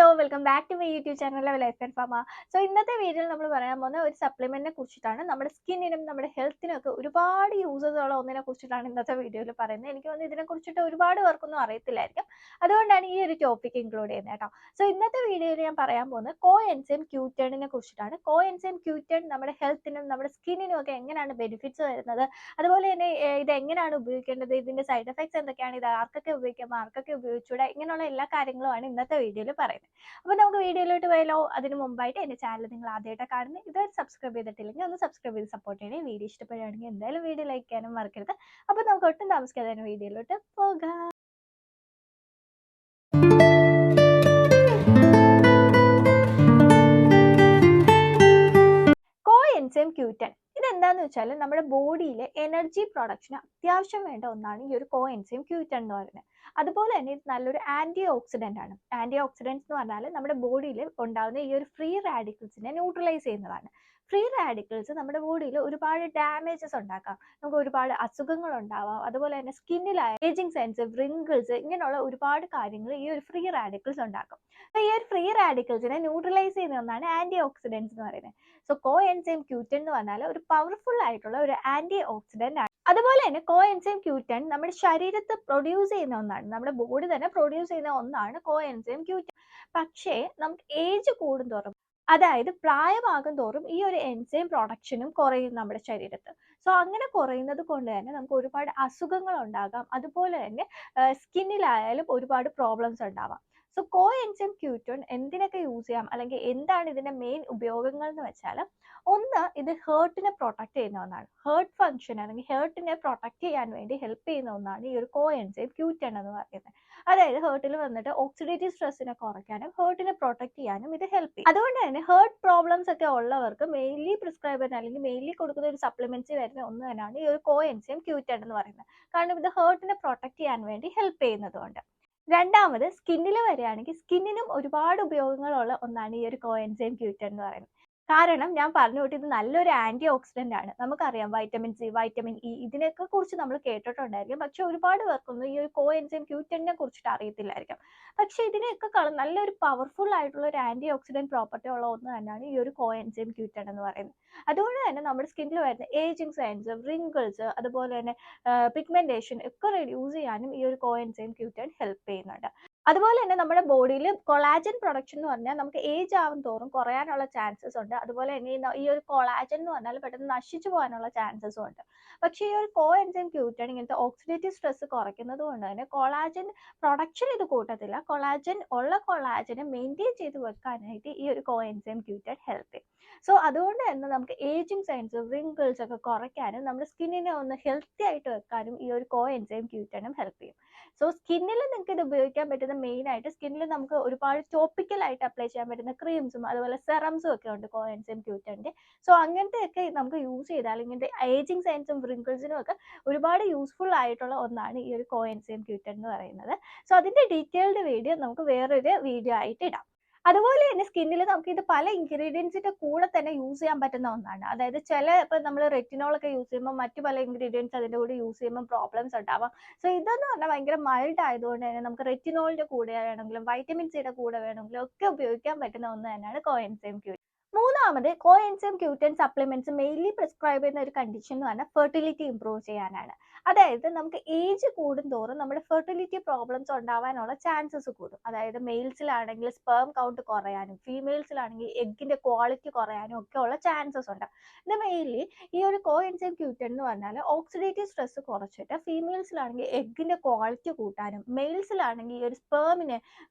Hello welcome back to my YouTube channel life and ഫാമ. So ഇന്നത്തെ വീഡിയോയിൽ നമ്മൾ പറയാൻ പോകുന്ന ഒരു സപ്ലിമെന്റിനെ കുറിച്ചിട്ടാണ്. നമ്മുടെ സ്കിന്നിനും നമ്മുടെ ഹെൽത്തിനും ഒക്കെ ഒരുപാട് യൂസസ് ഉള്ള ഒന്നിനെ കുറിച്ചിട്ടാണ് ഇന്നത്തെ വീഡിയോയിൽ പറയുന്നത്. എനിക്ക് തോന്നുന്നു ഇതിനെ കുറിച്ചിട്ട് ഒരുപാട് പേർക്കൊന്നും അറിയത്തില്ലായിരിക്കും. അതുകൊണ്ടാണ് ഈ ഒരു ടോപ്പിക് ഇൻക്ലൂഡ് ചെയ്യുന്നത് കേട്ടോ. സോ ഇന്നത്തെ വീഡിയോയിൽ ഞാൻ പറയാൻ പോകുന്നത് കോ എൻസൈം ക്യൂറ്റേണിനെ കുറിച്ചിട്ടാണ്. കോ എൻസൈം ക്യൂറ്റേൺ നമ്മുടെ ഹെൽത്തിനും നമ്മുടെ സ്കിന്നിനും ഒക്കെ എങ്ങനെയാണ് ബെനിഫിറ്റ്സ് വരുന്നത്, അതുപോലെ തന്നെ ഇത് എങ്ങനെയാണ് ഉപയോഗിക്കേണ്ടത്, ഇതിന്റെ സൈഡ് എഫക്ട്സ് എന്തൊക്കെയാണ്, ഇത് ആർക്കൊക്കെ ഉപയോഗിക്കാം, ആർക്കൊക്കെ ഉപയോഗിച്ചുകൂടാ, ഇങ്ങനെയുള്ള എല്ലാ കാര്യങ്ങളുമാണ് ഇന്നത്തെ വീഡിയോയിൽ പറയുന്നത്. അപ്പോൾ നമുക്ക് വീഡിയോയിലോട്ട് പോയാലോ. അതിന് മുമ്പായിട്ട് എൻ്റെ ചാനൽ നിങ്ങൾ ആദ്യമായിട്ട് കാണുന്നത്, ഇതുവരെ സബ്സ്ക്രൈബ് ചെയ്തിട്ടില്ലെങ്കിൽ ഒന്ന് സബ്സ്ക്രൈബ് ചെയ്ത് സപ്പോർട്ട് ചെയ്യണേ. വീഡിയോ ഇഷ്ടപ്പെടുകയാണെങ്കിൽ എന്തായാലും വീഡിയോ ലൈക്ക് ചെയ്യാനും മറക്കരുത്. അപ്പോൾ നമുക്ക് ഒട്ടും താമസിക്കാതെ വീഡിയോയിലോട്ട് പോകാം. കോ എൻസൈം ക്യൂറ്റൻ ഇതെന്താന്ന് വെച്ചാൽ നമ്മുടെ ബോഡിയിലെ എനർജി പ്രൊഡക്ഷന് അത്യാവശ്യം വേണ്ട ഒന്നാണ് ഈ ഒരു കോ എൻസൈം ക്യൂറ്റൻ എന്ന് പറയുന്നത്. അതുപോലെ തന്നെ ഇത് നല്ലൊരു ആന്റി ഓക്സിഡന്റ് ആണ്. ആന്റി ഓക്സിഡൻസ് എന്ന് പറഞ്ഞാൽ നമ്മുടെ ബോഡിയിൽ ഉണ്ടാകുന്ന ഈ ഒരു ഫ്രീ റാഡിക്കൽസിനെ ന്യൂട്രലൈസ് ചെയ്യുന്നതാണ്. ഫ്രീ റാഡിക്കൽസ് നമ്മുടെ ബോഡിയിൽ ഒരുപാട് ഡാമേജസ് ഉണ്ടാക്കാം, നമുക്ക് ഒരുപാട് അസുഖങ്ങൾ ഉണ്ടാവാം. അതുപോലെ തന്നെ സ്കിന്നിലായ ഏജിങ് സൈൻസ്, റിങ്കിൾസ്, ഇങ്ങനെയുള്ള ഒരുപാട് കാര്യങ്ങൾ ഈ ഒരു ഫ്രീ റാഡിക്കൽസ് ഉണ്ടാക്കും. അപ്പോൾ ഈ ഒരു ഫ്രീ റാഡിക്കൽസിനെ ന്യൂട്രലൈസ് ചെയ്യുന്ന ഒന്നാണ് ആന്റി ഓക്സിഡൻസ് എന്ന് പറയുന്നത്. സോ കോ എൻസൈം ക്യൂറ്റൻ എന്ന് പറഞ്ഞാൽ ഒരു പവർഫുൾ ആയിട്ടുള്ള ഒരു ആന്റി ഓക്സിഡന്റ് ആണ്. അതുപോലെ തന്നെ കോ എൻസൈം ക്യൂറ്റൻ നമ്മുടെ ശരീരത്തിൽ പ്രൊഡ്യൂസ് ചെയ്യുന്ന ഒന്നാണ്, നമ്മുടെ ബോഡി തന്നെ പ്രൊഡ്യൂസ് ചെയ്യുന്ന ഒന്നാണ് കോ എൻസൈം ക്യൂറ്റൻ. പക്ഷേ നമുക്ക് ഏജ് കൂടുന്തോറും, അതായത് പ്രായമാകും തോറും ഈ ഒരു എൻസൈം പ്രൊഡക്ഷനും കുറയും നമ്മുടെ ശരീരത്തിൽ. സോ അങ്ങനെ കുറയുന്നത് കൊണ്ട് തന്നെ നമുക്ക് ഒരുപാട് അസുഖങ്ങൾ ഉണ്ടാകാം. അതുപോലെ തന്നെ സ്കിന്നിലായാലും ഒരുപാട് പ്രോബ്ലംസ് ഉണ്ടാവാം. സോ കോ എൻസൈം ക്യൂറ്റൻ എന്തിനൊക്കെ യൂസ് ചെയ്യാം, അല്ലെങ്കിൽ എന്താണ് ഇതിന്റെ മെയിൻ ഉപയോഗങ്ങൾ എന്ന് വെച്ചാൽ, ഒന്ന്, ഇത് ഹേർട്ടിനെ പ്രൊട്ടക്ട് ചെയ്യുന്ന ഒന്നാണ്. ഹേർട്ട് ഫംഗ്ഷൻ അല്ലെങ്കിൽ ഹേർട്ടിനെ പ്രൊട്ടക്ട് ചെയ്യാൻ വേണ്ടി ഹെൽപ്പ് ചെയ്യുന്ന ഒന്നാണ് ഈ ഒരു കോ എൻസൈം ക്യൂറ്റൻ എന്ന് പറയുന്നത്. അതായത് ഹേർട്ടിൽ വന്നിട്ട് ഓക്സിഡേറ്റീവ് സ്ട്രെസ്സിനെ കുറയ്ക്കാനും ഹേർട്ടിനെ പ്രൊട്ടക്ട് ചെയ്യാനും ഇത് ഹെൽപ്പ് ചെയ്യും. അതുകൊണ്ട് തന്നെ ഹേർട്ട് പ്രോബ്ലംസ് ഒക്കെ ഉള്ളവർക്ക് മെയിൻലി പ്രിസ്ക്രൈബ് ചെയ്യുന്ന അല്ലെങ്കിൽ മെയിൻലി കൊടുക്കുന്ന ഒരു സപ്ലിമെന്റ്സ് വരുന്ന ഒന്ന് തന്നെയാണ് ഈ ഒരു കോ എൻസൈം ക്യൂറ്റൻ എന്ന് പറയുന്നത്. കാരണം ഇത് ഹേർട്ടിനെ പ്രൊട്ടക്ട് ചെയ്യാൻ വേണ്ടി ഹെൽപ്പ് ചെയ്യുന്നതുകൊണ്ട്. രണ്ടാമത്, സ്കിന്നിൽ വരികയാണെങ്കിൽ സ്കിന്നിനും ഒരുപാട് ഉപയോഗങ്ങളുള്ള ഒന്നാണ് ഈ ഒരു കോ എൻസൈം ക്യൂറ്റൻ എന്ന് പറയുന്നത്. കാരണം ഞാൻ പറഞ്ഞു വിട്ടു, ഇത് നല്ലൊരു ആന്റി ഓക്സിഡന്റ് ആണ്. നമുക്കറിയാം വൈറ്റമിൻ സി, വൈറ്റമിൻ ഇ, ഇതിനെയൊക്കെ കുറിച്ച് നമ്മൾ കേട്ടിട്ടുണ്ടായിരിക്കും. പക്ഷെ ഒരുപാട് പേർക്കൊന്നും ഈ ഒരു കോ എൻസൈം ക്യൂറ്റനെ കുറിച്ചിട്ട് അറിയത്തില്ലായിരിക്കും. പക്ഷെ ഇതിനെയൊക്കെ നല്ലൊരു പവർഫുൾ ആയിട്ടുള്ള ഒരു ആന്റി ഓക്സിഡന്റ് പ്രോപ്പർട്ടി ഉള്ള ഒന്ന് തന്നെയാണ് ഈ ഒരു കോ എൻസൈം ക്യൂറ്റൻ എന്ന് പറയുന്നത്. അതുകൊണ്ട് തന്നെ നമ്മുടെ സ്കിന്നിൽ വരുന്ന ഏജിങ് സൈൻസ്, റിങ്കിൾസ്, അതുപോലെ തന്നെ പിഗ്മെന്റേഷൻ ഒക്കെ റെഡ്യൂസ് ചെയ്യാനും ഈ ഒരു കോ എൻസൈം ക്യൂറ്റൻ ഹെൽപ്പ് ചെയ്യുന്നുണ്ട്. അതുപോലെ തന്നെ നമ്മുടെ ബോഡിയിൽ കൊളാജൻ പ്രൊഡക്ഷൻ എന്ന് പറഞ്ഞാൽ നമുക്ക് ഏജ് ആവും തോറും കുറയാനുള്ള ചാൻസസ് ഉണ്ട്. അതുപോലെ തന്നെ ഈ ഒരു കൊളാജൻ എന്ന് പറഞ്ഞാൽ പെട്ടെന്ന് നശിച്ചു പോകാനുള്ള ചാൻസസും ഉണ്ട്. പക്ഷേ ഈ ഒരു കോ എൻസൈം ക്യൂറ്റൻ ഇങ്ങനത്തെ ഓക്സിഡേറ്റീവ് സ്ട്രെസ് കുറയ്ക്കുന്നത് കൊണ്ട് തന്നെ കൊളാജൻ പ്രൊഡക്ഷൻ ഇത് കൂട്ടത്തില്ല. കൊളാജനെ മെയിൻറ്റെയിൻ ചെയ്ത് വെക്കാനായിട്ട് ഈ ഒരു കോ എൻസൈം ക്യൂറ്റൻ ഹെൽപ്പ് ചെയ്യും. സോ അതുകൊണ്ട് തന്നെ നമുക്ക് ഏജിങ് സൈൻസ്, റിങ്കിൾസ് ഒക്കെ കുറയ്ക്കാനും നമ്മുടെ സ്കിന്നിനെ ഒന്ന് ഹെൽത്തി ആയിട്ട് വെക്കാനും ഈ ഒരു കോ എൻസൈം ക്യൂറ്റനും ഹെൽപ്പ് ചെയ്യും. സോ സ്കിന്നിൽ നിങ്ങൾക്ക് ഇത് ഉപയോഗിക്കാൻ പറ്റുന്ന മെയിൻ ആയിട്ട്, സ്കിന്നിൽ നമുക്ക് ഒരുപാട് ടോപ്പിക്കൽ ആയിട്ട് അപ്ലൈ ചെയ്യാൻ പറ്റുന്ന ക്രീംസും അതുപോലെ സെറംസും ഒക്കെ ഉണ്ട് കോ എൻസൈം ക്യൂറ്റന്റെ. സോ അങ്ങനത്തെയൊക്കെ നമുക്ക് യൂസ് ചെയ്താൽ ഇങ്ങനത്തെ ഏജിങ് സൈൻസും റിങ്കിൾസിനും ഒക്കെ ഒരുപാട് യൂസ്ഫുൾ ആയിട്ടുള്ള ഒന്നാണ് ഈ ഒരു കോ എൻസൈം ക്യൂറ്റൻ എന്ന് പറയുന്നത്. സോ അതിന്റെ ഡീറ്റെയിൽഡ് വീഡിയോ നമുക്ക് വേറൊരു വീഡിയോ ആയിട്ട് ഇടാം. അതുപോലെ തന്നെ സ്കിന്നിൽ നമുക്ക് ഇത് പല ഇൻഗ്രീഡിയൻസിന്റെ കൂടെ തന്നെ യൂസ് ചെയ്യാൻ പറ്റുന്ന ഒന്നാണ്. അതായത് ഇപ്പം നമ്മൾ റെറ്റിനോൾ ഒക്കെ യൂസ് ചെയ്യുമ്പോൾ മറ്റു പല ഇൻഗ്രീഡിയൻസ് അതിന്റെ കൂടെ യൂസ് ചെയ്യുമ്പോൾ പ്രോബ്ലംസ് ഉണ്ടാവാം. സോ ഇതെന്ന് പറഞ്ഞാൽ ഭയങ്കര മൈൽഡ് ആയതുകൊണ്ട് തന്നെ നമുക്ക് റെറ്റിനോളിന്റെ കൂടെ വേണമെങ്കിലും വൈറ്റമിൻ സിയുടെ കൂടെ വേണമെങ്കിലും ഒക്കെ ഉപയോഗിക്കാൻ പറ്റുന്ന ഒന്ന് തന്നെയാണ് കോ എൻസൈം ക്യൂറ്റൻ. മൂന്നാമത്, കോ എൻസൈം ക്യൂറ്റൻ സപ്ലിമെന്റ്സ് മെയിൻലി പ്രിസ്ക്രൈബ് ചെയ്യുന്ന ഒരു കണ്ടീഷൻ എന്ന് പറഞ്ഞാൽ ഫെർട്ടിലിറ്റി ഇംപ്രൂവ് ചെയ്യാനാണ്. അതായത് നമുക്ക് ഏജ് കൂടുന്തോറും നമ്മുടെ ഫെർട്ടിലിറ്റി പ്രോബ്ലംസ് ഉണ്ടാവാനുള്ള ചാൻസസ് കൂടും. അതായത് മെയിൽസിലാണെങ്കിൽ സ്പേം കൗണ്ട് കുറയാനും ഫീമെയിൽസിലാണെങ്കിൽ എഗ്ഗിന്റെ ക്വാളിറ്റി കുറയാനും ഒക്കെ ഉള്ള ചാൻസസ് ഉണ്ട്. ഇത് മെയിൻലി ഈ ഒരു കോ എൻസൈം ക്യൂറ്റൻ എന്ന് പറഞ്ഞാൽ ഓക്സിഡേറ്റീവ് സ്ട്രെസ് കുറച്ചിട്ട് ഫീമെയിൽസിലാണെങ്കിൽ എഗ്ഗിന്റെ ക്വാളിറ്റി കൂട്ടാനും മെയിൽസിലാണെങ്കിൽ ഈ ഒരു സ്പേമിനെ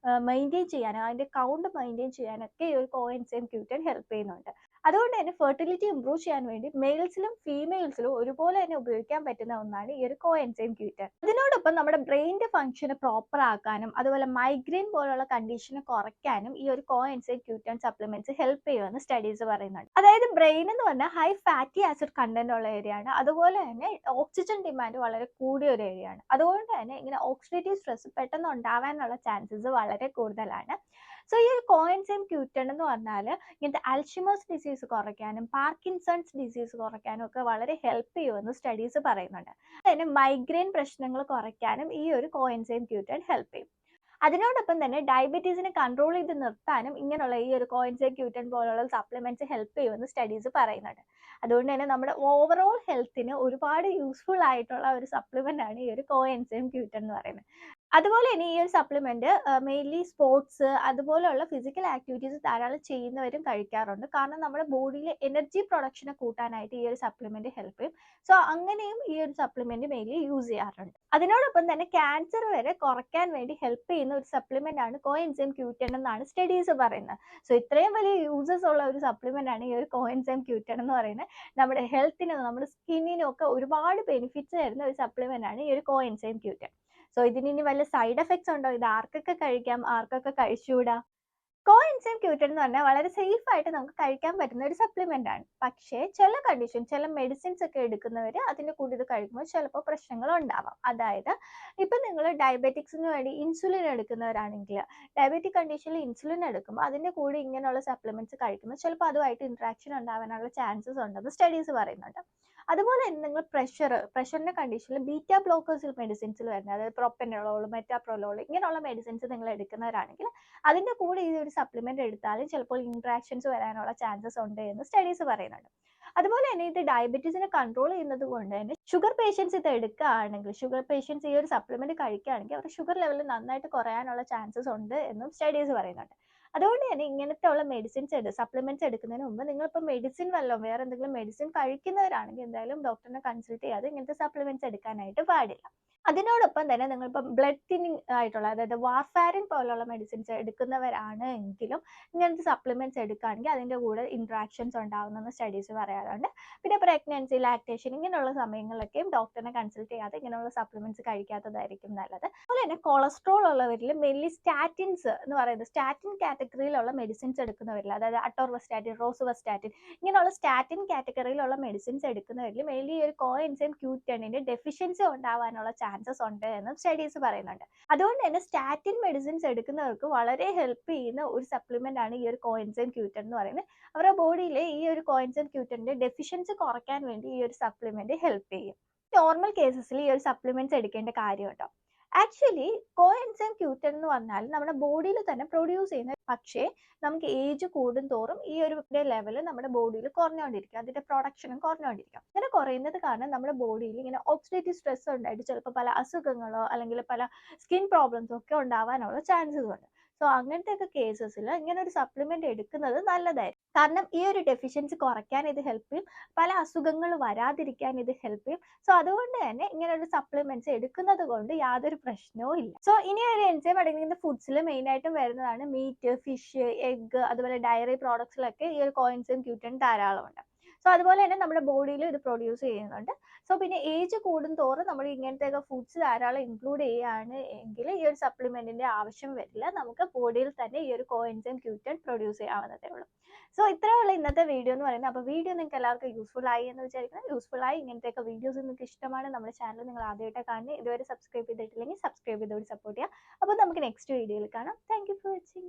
മെയിൻറ്റെയിൻ ചെയ്യാനും അതിന്റെ കൗണ്ട് മെയിൻറ്റെയിൻ ചെയ്യാനൊക്കെ ഈ ഒരു കോ എൻസൈം ക്യൂറ്റൻ ഹെൽപ്പ് ചെയ്യുന്നുണ്ട്. അതുകൊണ്ട് തന്നെ ഫെർട്ടിലിറ്റി ഇംപ്രൂവ് ചെയ്യാൻ വേണ്ടി മെയിൽസിലും ഫീമെയിൽസിലും ഒരുപോലെ തന്നെ ഉപയോഗിക്കാൻ പറ്റുന്ന ഒന്നാണ് ഈ ഒരു കോ എൻസൈം ക്യൂറ്റൻ. ഇതിനോടൊപ്പം നമ്മുടെ ബ്രെയിനിന്റെ ഫംഗ്ഷന് പ്രോപ്പർ ആക്കാനും അതുപോലെ മൈഗ്രെയിൻ പോലുള്ള കണ്ടീഷനെ കുറയ്ക്കാനും ഈ ഒരു കോ എൻസൈം ക്യൂറ്റൻ സപ്ലിമെന്റ്സ് ഹെൽപ്പ് ചെയ്യുമെന്ന് സ്റ്റഡീസ് പറയുന്നുണ്ട്. അതായത് ബ്രെയിൻ എന്ന് പറഞ്ഞാൽ ഹൈ ഫാറ്റി ആസിഡ് കണ്ടന്റ് ഉള്ള ഏരിയ ആണ്. അതുപോലെ തന്നെ ഓക്സിജൻ ഡിമാൻഡ് വളരെ കൂടിയ ഒരു ഏരിയ ആണ്. അതുകൊണ്ട് തന്നെ ഇങ്ങനെ ഓക്സിഡേറ്റീവ് സ്ട്രെസ് പെട്ടെന്ന് ഉണ്ടാവാനുള്ള ചാൻസസ് വളരെ കൂടുതലാണ്. സോ ഈ ഒരു കോ എൻസൈം ക്യൂറ്റൻ എന്ന് പറഞ്ഞാൽ ഇങ്ങനത്തെ അൽഷിമേഴ്സ് ഡിസീസ് കുറയ്ക്കാനും പാർക്കിൻസൺസ് ഡിസീസ് കുറയ്ക്കാനും ഒക്കെ വളരെ ഹെൽപ്പ് ചെയ്യുമെന്ന് സ്റ്റഡീസ് പറയുന്നുണ്ട്. അതിന് മൈഗ്രെയിൻ പ്രശ്നങ്ങൾ കുറയ്ക്കാനും ഈ ഒരു കോ എൻസൈം ക്യൂറ്റൻ ഹെൽപ്പ് ചെയ്യും. അതിനോടൊപ്പം തന്നെ ഡയബറ്റീസിനെ കൺട്രോൾ ചെയ്ത് നിർത്താനും ഇങ്ങനെയുള്ള ഈ ഒരു കോഎൻസൈം Q10 പോലുള്ള സപ്ലിമെന്റ്സ് ഹെൽപ്പ് ചെയ്യുമെന്ന് സ്റ്റഡീസ് പറയുന്നുണ്ട്. അതുകൊണ്ട് തന്നെ നമ്മുടെ ഓവറോൾ ഹെൽത്തിന് ഒരുപാട് യൂസ്ഫുൾ ആയിട്ടുള്ള ഒരു സപ്ലിമെന്റ് ആണ് ഈ ഒരു കോഎൻസൈം Q10 എന്ന് പറയുന്നത്. അതുപോലെ തന്നെ ഈ ഒരു സപ്ലിമെന്റ് മെയിൻലി സ്പോർട്സ് അതുപോലെയുള്ള ഫിസിക്കൽ ആക്ടിവിറ്റീസ് ധാരാളം ചെയ്യുന്നവരും കഴിക്കാറുണ്ട്. കാരണം നമ്മുടെ ബോഡിയിലെ എനർജി പ്രൊഡക്ഷനെ കൂട്ടാനായിട്ട് ഈ ഒരു സപ്ലിമെന്റ് ഹെൽപ്പ് ചെയ്യും. സോ അങ്ങനെയും ഈ ഒരു സപ്ലിമെന്റ് മെയിൻലി യൂസ് ചെയ്യാറുണ്ട്. അതിനോടൊപ്പം തന്നെ ക്യാൻസർ വരെ കുറയ്ക്കാൻ വേണ്ടി ഹെൽപ്പ് ചെയ്യുന്ന ഒരു സപ്ലിമെന്റ് ആണ് കോഎൻസൈം Q10 എന്നാണ് സ്റ്റഡീസ് പറയുന്നത്. സോ ഇത്രയും വലിയ യൂസസ് ഉള്ള ഒരു സപ്ലിമെന്റ് ആണ് ഈ ഒരു കോഎൻസൈം Q10 എന്ന് പറയുന്നത്. നമ്മുടെ ഹെൽത്തിനും നമ്മുടെ സ്കിന്നിനും ഒക്കെ ഒരുപാട് ബെനിഫിറ്റ്സ് തരുന്ന ഒരു സപ്ലിമെന്റ് ആണ് ഈ ഒരു കോഎൻസൈം Q10. സോ ഇതിന് ഇനി വല്ല സൈഡ് എഫക്ട്സ് ഉണ്ടോ? ഇത് ആർക്കൊക്കെ കഴിക്കാം, ആർക്കൊക്കെ കഴിച്ചുകൂടാ? കോഎൻസൈം Q10 എന്ന് പറഞ്ഞാൽ വളരെ സേഫ് ആയിട്ട് നമുക്ക് കഴിക്കാൻ പറ്റുന്ന ഒരു സപ്ലിമെന്റ് ആണ്. പക്ഷേ ചില കണ്ടീഷൻ, ചില മെഡിസിൻസ് ഒക്കെ എടുക്കുന്നവർ അതിന്റെ കൂടെ ഇത് കഴിക്കുമ്പോൾ ചിലപ്പോൾ പ്രശ്നങ്ങൾ ഉണ്ടാവാം. അതായത് ഇപ്പൊ നിങ്ങൾ ഡയബറ്റിക്സിന് വേണ്ടി ഇൻസുലിൻ എടുക്കുന്നവരാണെങ്കിൽ ഡയബറ്റിക് കണ്ടീഷനിൽ ഇൻസുലിൻ എടുക്കുമ്പോൾ അതിന്റെ കൂടെ ഇങ്ങനെയുള്ള സപ്ലിമെന്റ്സ് കഴിക്കുമ്പോൾ ചിലപ്പോൾ അതുമായിട്ട് ഇന്ററാക്ഷൻ ഉണ്ടാവാനുള്ള ചാൻസസ് ഉണ്ടെന്ന് സ്റ്റഡീസ് പറയുന്നുണ്ട്. അതുപോലെ തന്നെ നിങ്ങൾ പ്രഷറിന്റെ കണ്ടീഷനിൽ ബീറ്റ ബ്ലോക്കേഴ്സ് മെഡിസിൻസിൽ വരുന്നത്, അതായത് പ്രൊപ്പനോൾ, മെറ്റാപ്രോലോൾ ഇങ്ങനെയുള്ള മെഡിസിൻസ് നിങ്ങൾ എടുക്കുന്നവരാണെങ്കിൽ അതിന്റെ കൂടെ ഈ ഒരു സപ്ലിമെന്റ് എടുത്താലും ചിലപ്പോൾ ഇന്ററാക്ഷൻസ് വരാനുള്ള ചാൻസസ് ഉണ്ട് എന്ന് സ്റ്റഡീസ് പറയുന്നുണ്ട്. അതുപോലെ തന്നെ ഇത് ഡയബറ്റീസിനെ കൺട്രോൾ ചെയ്യുന്നത് കൊണ്ട് തന്നെ ഷുഗർ പേഷ്യൻസ് ഇത് എടുക്കുകയാണെങ്കിൽ, ഷുഗർ പേഷ്യൻസ് ഈ ഒരു സപ്ലിമെന്റ് കഴിക്കുകയാണെങ്കിൽ അവരുടെ ഷുഗർ ലെവൽ നന്നായിട്ട് കുറയാനുള്ള ചാൻസസ് ഉണ്ട് എന്നും സ്റ്റഡീസ് പറയുന്നുണ്ട്. അതുകൊണ്ട് തന്നെ ഇങ്ങനത്തെ ഉള്ള സപ്ലിമെന്റ്സ് എടുക്കുന്നതിന് മുമ്പ് നിങ്ങളിപ്പോൾ മെഡിസിൻ വല്ലതും വേറെ എന്തെങ്കിലും മെഡിസിൻ കഴിക്കുന്നവരാണെങ്കിൽ എന്തായാലും ഡോക്ടറിനെ കൺസൾട്ട് ചെയ്യാതെ ഇങ്ങനത്തെ സപ്ലിമെന്റ്സ് എടുക്കാനായിട്ട് പാടില്ല. അതിനോടൊപ്പം തന്നെ നിങ്ങളിപ്പോൾ ബ്ലഡ് തിന്നിങ് ആയിട്ടുള്ള, അതായത് വാർഫാരിൻ പോലുള്ള മെഡിസിൻസ് എടുക്കുന്നവരാണ് എങ്കിലും ഇങ്ങനത്തെ സപ്ലിമെന്റ്സ് എടുക്കുകയാണെങ്കിൽ അതിൻ്റെ കൂടെ ഇന്ററാക്ഷൻസ് ഉണ്ടാകുമെന്ന് സ്റ്റഡീസ് പറയാറുണ്ട്. പിന്നെ പ്രഗ്നൻസി, ലാക്ടേഷൻ ഇങ്ങനെയുള്ള സമയങ്ങളിലൊക്കെയും ഡോക്ടറിനെ കൺസൾട്ട് ചെയ്യാതെ ഇങ്ങനെയുള്ള സപ്ലിമെന്റ്സ് കഴിക്കാത്തതായിരിക്കും നല്ലത്. അതുപോലെ തന്നെ കൊളസ്ട്രോൾ ഉള്ളവരിൽ മെയിൻലി സ്റ്റാറ്റിൻസ് എന്ന് പറയുന്നത് സ്റ്റാറ്റിൻ കാറ്റഗറിയിലുള്ള മെഡിസിൻസ് എടുക്കുന്നവരിൽ, അതായത് അട്ടോർവസ്റ്റാറ്റിൻ, റോസുവസ്റ്റാറ്റിൻ ഇങ്ങനെയുള്ള സ്റ്റാറ്റിൻ കാറ്റഗറിയിലുള്ള മെഡിസിൻസ് എടുക്കുന്നവരിൽ മെയിൻലി ഈ ഒരു കോഎൻസൈം Q10ന്റെ ഡെഫിഷ്യൻസി ഉണ്ടാവാനുള്ള ചാൻസസ് ഉണ്ട് എന്നും സ്റ്റഡീസ് പറയുന്നുണ്ട്. അതുകൊണ്ട് തന്നെ സ്റ്റാറ്റിൻ മെഡിസിൻസ് എടുക്കുന്നവർക്ക് വളരെ ഹെൽപ്പ് ചെയ്യുന്ന ഒരു സപ്ലിമെന്റ് ആണ് ഈ ഒരു കോഎൻസൈം Q10 എന്ന് പറയുന്നത്. അവരുടെ ബോഡിയിലെ ഈ ഒരു കോഎൻസൈം Q10ന്റെ ഡെഫിഷ്യൻസി കുറയ്ക്കാൻ വേണ്ടി ഈ ഒരു സപ്ലിമെന്റ് ഹെൽപ്പ് ചെയ്യും. നോർമൽ കേസസിൽ ഈ ഒരു സപ്ലിമെന്റ്സ് എടുക്കേണ്ട കാര്യമുണ്ടോ? ആക്ച്വലി കോഎൻസൈം Q10 എന്ന് പറഞ്ഞാൽ നമ്മുടെ ബോഡിയിൽ തന്നെ പ്രൊഡ്യൂസ് ചെയ്യുന്ന, പക്ഷേ നമുക്ക് ഏജ് കൂടുന്തോറും ഈ ഒരു ലെവൽ നമ്മുടെ ബോഡിയിൽ കുറഞ്ഞുകൊണ്ടിരിക്കും, അതിന്റെ പ്രൊഡക്ഷനും കുറഞ്ഞുകൊണ്ടിരിക്കും. ഇങ്ങനെ കുറയുന്നത് കാരണം നമ്മുടെ ബോഡിയിൽ ഇങ്ങനെ ഓക്സിഡേറ്റീവ് സ്ട്രെസ് ഉണ്ടായിട്ട് ചിലപ്പോൾ പല അസുഖങ്ങളോ അല്ലെങ്കിൽ പല സ്കിൻ പ്രോബ്ലംസോ ഒക്കെ ഉണ്ടാവാനുള്ള ചാൻസസ് ഉണ്ട്. സോ അങ്ങനത്തെ ഒക്കെ കേസസിൽ ഇങ്ങനെ ഒരു സപ്ലിമെന്റ് എടുക്കുന്നത് നല്ലതായിരിക്കും. കാരണം ഈ ഒരു ഡെഫിഷ്യൻസി കുറയ്ക്കാൻ ഇത് ഹെൽപ്പ് ചെയ്യും, പല അസുഖങ്ങൾ വരാതിരിക്കാൻ ഇത് ഹെൽപ്പ് ചെയ്യും. സോ അതുകൊണ്ട് തന്നെ ഇങ്ങനെ ഒരു സപ്ലിമെന്റ്സ് എടുക്കുന്നത് കൊണ്ട് യാതൊരു പ്രശ്നവും ഇല്ല. സോ ഇനി ഒരു എൻസൈം അടങ്ങിയിരിക്കുന്ന ഫുഡ്സിൽ മെയിൻ ആയിട്ടും വരുന്നതാണ് മീറ്റ്, ഫിഷ്, എഗ്, അതുപോലെ ഡയറി പ്രോഡക്ട്സിലൊക്കെ ഈ ഒരു കോഎൻസൈം Q10 ധാരാളമുണ്ട്. സോ അതുപോലെ തന്നെ നമ്മുടെ ബോഡിയിൽ ഇത് പ്രൊഡ്യൂസ് ചെയ്യുന്നുണ്ട്. സോ പിന്നെ ഏജ് കൂടുന്തോറും നമ്മൾ ഇങ്ങനത്തെ ഫുഡ്സ് ധാരാളം ഇൻക്ലൂഡ് ചെയ്യുകയാണ് എങ്കിൽ ഈ ഒരു സപ്ലിമെന്റിന്റെ ആവശ്യം വരില്ല, നമുക്ക് ബോഡിയിൽ തന്നെ ഈ ഒരു കോഎൻസൈം Q10 പ്രൊഡ്യൂസ് ചെയ്യാവുന്നതേ ഉള്ളൂ. സോ ഇത്രയുള്ള ഇന്നത്തെ വീഡിയോ എന്ന് പറയുന്നത്. അപ്പോൾ വീഡിയോ നിങ്ങൾക്ക് എല്ലാവർക്കും യൂസ്ഫുൾ ആയി എന്ന് വിചാരിക്കണം. യൂസ്ഫുൾ ആയി, ഇങ്ങനത്തെയൊക്കെ വീഡിയോസ് നിങ്ങൾക്ക് ഇഷ്ടമാണ്, നമ്മുടെ ചാനൽ നിങ്ങൾ ആദ്യമായിട്ട് കാണുന്നത്, ഇതുവരെ സബ്സ്ക്രൈബ് ചെയ്തിട്ടില്ലെങ്കിൽ സബ്സ്ക്രൈബ് ചെയ്തോട് സപ്പോർട്ട് ചെയ്യുക. അപ്പോൾ നമുക്ക് നെക്സ്റ്റ് വീഡിയോയിൽ കാണാം. Thank you for watching.